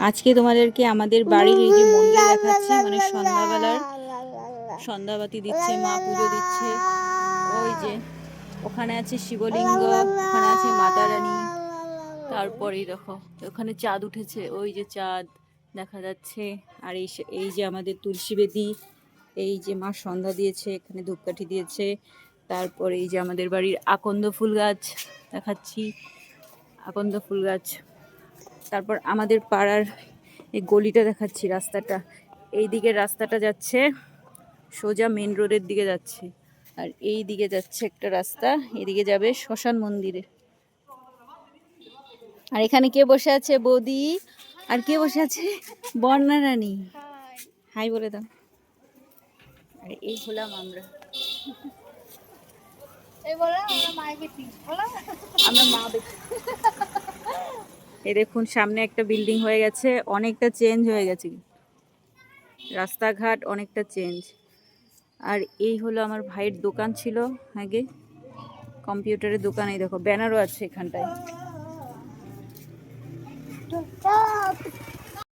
আজকে তোমাদেরকে আমাদের বাড়ির এই যে মন্দির দেখাচ্ছি, মানে সন্ধ্যাবেলার সন্ধ্যাবাতি দিচ্ছে, মা পুজো দিচ্ছে। ওই যে ওখানে আছে শিবলিঙ্গ, ওখানে আছে মাতা রানী। তারপরেই দেখো ওখানে চাঁদ উঠেছে, ওই যে চাঁদ দেখা যাচ্ছে। আর এই যে আমাদের তুলসী বেদি, এই যে মা সন্ধ্যা দিয়েছে, এখানে ধূপকাঠি দিয়েছে। তারপরে এই যে আমাদের বাড়ির আকন্দ ফুল গাছ দেখাচ্ছি, আকন্দ ফুল গাছ। তারপর আমাদের পাড়ার এই গলিটা দেখাচ্ছি, রাস্তাটা এই দিকের রাস্তাটা যাচ্ছে সোজা মেন রোডের দিকে যাচ্ছে। আর এই দিকে যাচ্ছে একটা রাস্তা, এদিকে যাবে শ্মশান মন্দিরে। আর এখানে কে বসে আছে? বৌদি। আর কে বসে আছে? বর্ণা রানী। হাই বলে দাও। আর এই হলাম আমরা, আমরা মা বেটি। এই দেখুন সামনে একটা বিল্ডিং হয়ে গেছে, অনেকটা চেঞ্জ হয়ে গেছে, রাস্তাঘাট অনেকটা চেঞ্জ। আর এই হলো আমার ভাইয়ের দোকান ছিল আগে, কম্পিউটারের দোকান। এই দেখো ব্যানারও আছে এখানটায়।